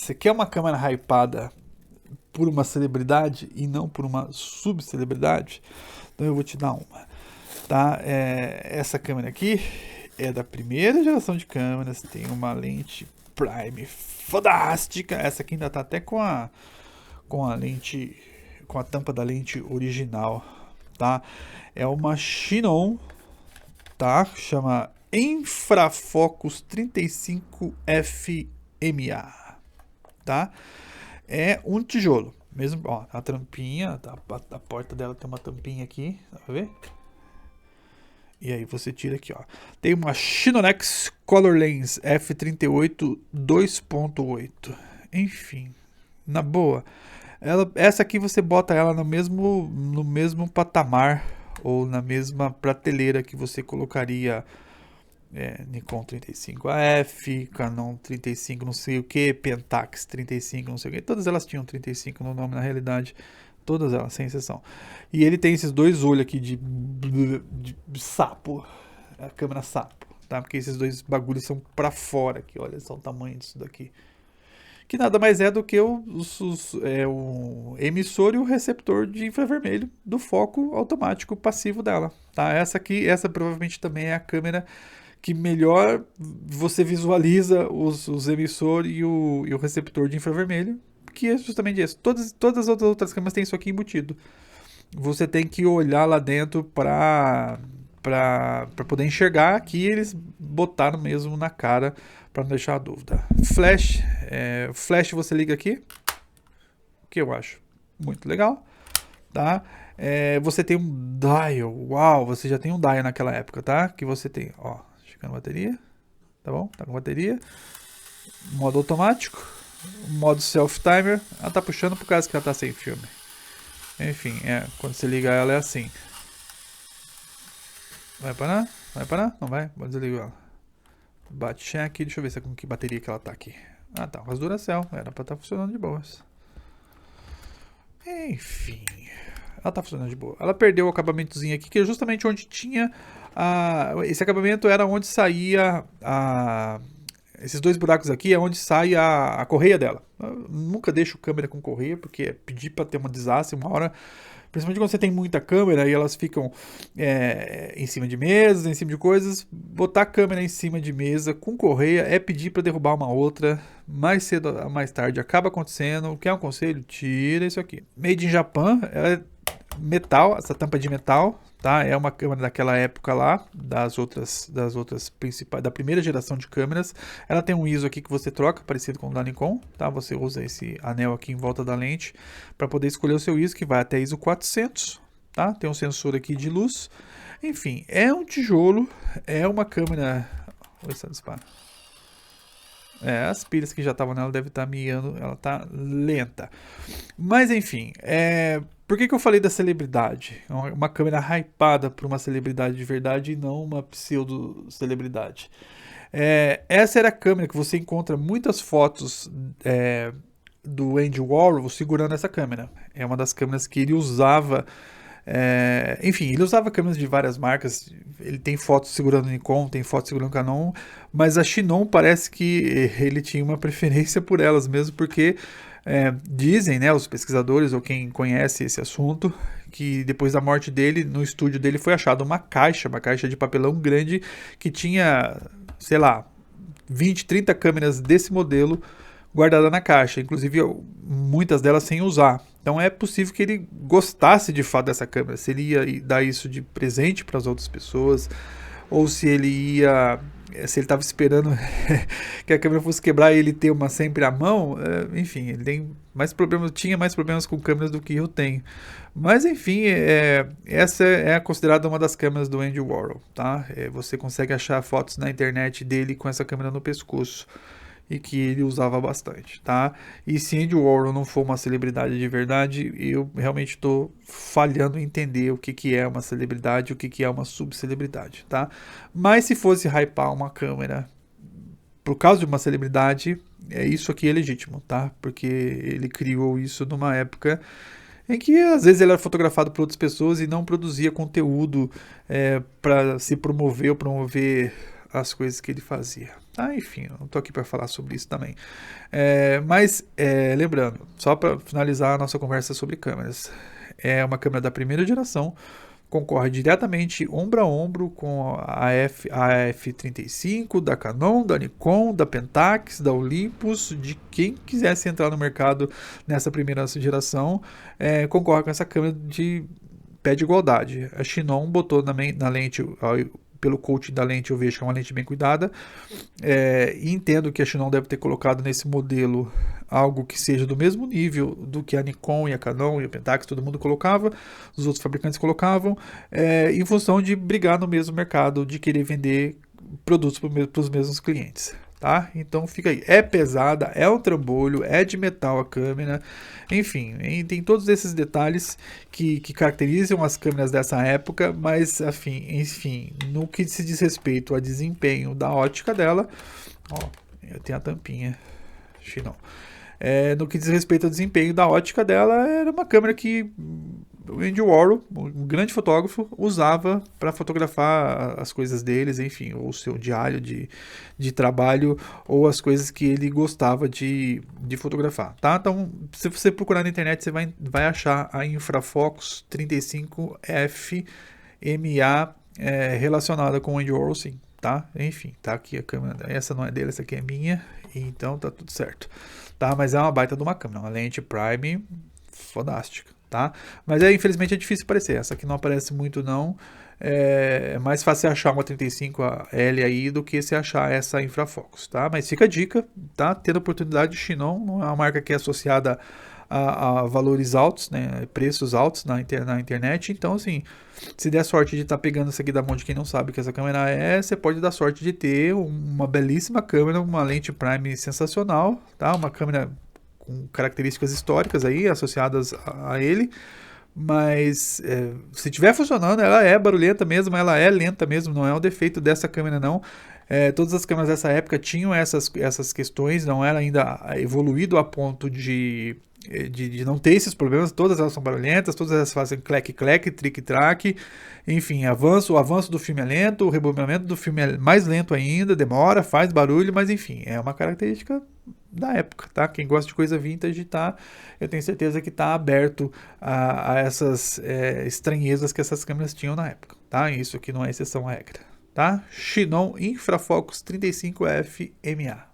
Você quer uma câmera hypada por uma celebridade e não por uma subcelebridade? Então eu vou te dar uma, tá? Essa câmera aqui é da primeira geração de câmeras, tem uma lente prime fantástica. Essa aqui ainda tá até com a lente, com a tampa da lente original, tá? É uma Xenon, tá? Chama Infrafocus 35 FMA, tá? É um tijolo, mesmo, ó, a tampinha, tá? A porta dela tem uma tampinha aqui, dá pra ver? E aí você tira aqui, ó. Tem uma Xenonex Color Lens F38 2.8. Enfim, na boa. Essa aqui você bota ela no mesmo patamar ou na mesma prateleira que você colocaria Nikon 35AF, Canon 35 não sei o que, Pentax 35 não sei o que. Todas elas tinham 35 no nome na realidade. Todas elas, sem exceção. E ele tem esses dois olhos aqui de sapo. A câmera sapo, tá? Porque esses dois bagulhos são pra fora aqui. Olha só o tamanho disso daqui. Que nada mais é do que o emissor e o receptor de infravermelho do foco automático passivo dela, tá? Essa provavelmente também é a câmera que melhor você visualiza os emissor e o receptor de infravermelho, que é justamente isso. Todas as outras câmeras têm isso aqui embutido. Você tem que olhar lá dentro para poder enxergar. Aqui eles botaram mesmo na cara para não deixar a dúvida. Flash você liga aqui, que eu acho muito legal, tá? Você tem um dial, uau, você já tem um dial naquela época, tá? Que você tem, ó, chegando a bateria, tá bom? Tá com bateria, modo automático, modo self-timer. Ela tá puxando por causa que ela tá sem filme. Enfim, quando você liga ela é assim. Vai parar? Vai parar? Não vai? Vou desligar ela. Bate check, deixa eu ver com que bateria que ela tá aqui. Ah, tá, mas Duracell, era pra estar funcionando de boas. Enfim, ela tá funcionando de boa. Ela perdeu o acabamentozinho aqui, que é justamente onde tinha esse acabamento era onde saía esses dois buracos aqui é onde sai a correia dela. Eu nunca deixo câmera com correia, porque é pedir para ter um desastre uma hora. Principalmente quando você tem muita câmera e elas ficam em cima de mesas, em cima de coisas. Botar a câmera em cima de mesa com correia é pedir para derrubar uma outra. Mais cedo ou mais tarde acaba acontecendo. Quer um conselho? Tira isso aqui. Made in Japan, ela é metal, essa tampa de metal, tá? É uma câmera daquela época lá, das outras principais, da primeira geração de câmeras. Ela tem um ISO aqui que você troca, parecido com o da Nikon, tá? Você usa esse anel aqui em volta da lente para poder escolher o seu ISO, que vai até ISO 400, tá? Tem um sensor aqui de luz. Enfim, é um tijolo, é uma câmera... Oi, essa dispara. As pilhas que já estavam nela devem estar miando, ela tá lenta. Mas enfim, por que eu falei da celebridade? Uma câmera hypada por uma celebridade de verdade e não uma pseudo-celebridade. Essa era a câmera que você encontra muitas fotos do Andy Warhol segurando essa câmera. É uma das câmeras que ele usava. Enfim, ele usava câmeras de várias marcas. Ele tem fotos segurando Nikon, tem fotos segurando Canon, mas a Xenon parece que ele tinha uma preferência por elas mesmo, porque dizem, né, os pesquisadores ou quem conhece esse assunto, que depois da morte dele, no estúdio dele foi achada uma caixa de papelão grande que tinha, sei lá, 20, 30 câmeras desse modelo guardada na caixa, inclusive muitas delas sem usar. Então é possível que ele gostasse de fato dessa câmera, se ele ia dar isso de presente para as outras pessoas, ou se ele estava esperando que a câmera fosse quebrar e ele ter uma sempre à mão. Enfim, ele tinha mais problemas com câmeras do que eu tenho. Mas enfim, essa é considerada uma das câmeras do Andy Warhol, tá? Você consegue achar fotos na internet dele com essa câmera no pescoço, e que ele usava bastante, tá? E se Andy Warhol não for uma celebridade de verdade, eu realmente estou falhando em entender o que é uma celebridade, o que é uma subcelebridade, tá? Mas se fosse hypar uma câmera por causa de uma celebridade, isso aqui é legítimo, tá? Porque ele criou isso numa época em que às vezes ele era fotografado por outras pessoas e não produzia conteúdo para se promover ou promover as coisas que ele fazia. Ah, enfim, eu não estou aqui para falar sobre isso também. Lembrando, só para finalizar a nossa conversa sobre câmeras, é uma câmera da primeira geração, concorre diretamente ombro a ombro com a F35 da Canon, da Nikon, da Pentax, da Olympus, de quem quisesse entrar no mercado nessa primeira geração, concorre com essa câmera de pé de igualdade. A Chinon botou na lente, pelo coating da lente eu vejo que é uma lente bem cuidada, e entendo que a Chinon deve ter colocado nesse modelo algo que seja do mesmo nível do que a Nikon e a Canon e a Pentax, todo mundo colocava, os outros fabricantes colocavam, em função de brigar no mesmo mercado, de querer vender produtos para os mesmos clientes. Tá? Então fica aí, é pesada, é um trambolho, é de metal a câmera, enfim, tem todos esses detalhes que caracterizam as câmeras dessa época, mas enfim, no que se diz respeito ao desempenho da ótica dela, ó, eu tenho a tampinha, Chinon. No que diz respeito ao desempenho da ótica dela, era uma câmera que o Andy Warhol, um grande fotógrafo, usava para fotografar as coisas deles, enfim, ou o seu diário de trabalho, ou as coisas que ele gostava de fotografar, tá? Então, se você procurar na internet, você vai achar a Infrafocus 35F-MA relacionada com o Andy Warhol, sim, tá? Enfim, tá aqui a câmera, essa não é dele, essa aqui é minha, então tá tudo certo, tá? Mas é uma baita de uma câmera, uma lente prime fodástica, tá? Mas infelizmente é difícil aparecer, essa aqui não aparece muito não, é mais fácil achar uma 35L aí do que se achar essa Infrafocus, tá? Mas fica a dica, tá? Tendo oportunidade, Chinon não é uma marca que é associada a valores altos, né? Preços altos na internet, então assim, se der sorte de estar pegando isso aqui da mão de quem não sabe o que essa câmera você pode dar sorte de ter uma belíssima câmera, uma lente prime sensacional, tá? Uma câmera com características históricas aí associadas a ele, mas se estiver funcionando, ela é barulhenta mesmo, ela é lenta mesmo, não é um defeito dessa câmera não. Todas as câmeras dessa época tinham essas questões, não era ainda evoluído a ponto de não ter esses problemas, todas elas são barulhentas, todas elas fazem clec-clec, tric-trac, enfim, o avanço do filme é lento, o rebobinamento do filme é mais lento ainda, demora, faz barulho, mas enfim, é uma característica da época, tá? Quem gosta de coisa vintage, tá? Eu tenho certeza que tá aberto a essas estranhezas que essas câmeras tinham na época, tá? Isso aqui não é exceção à regra, tá? Chinon Infrafocus 35F-MA.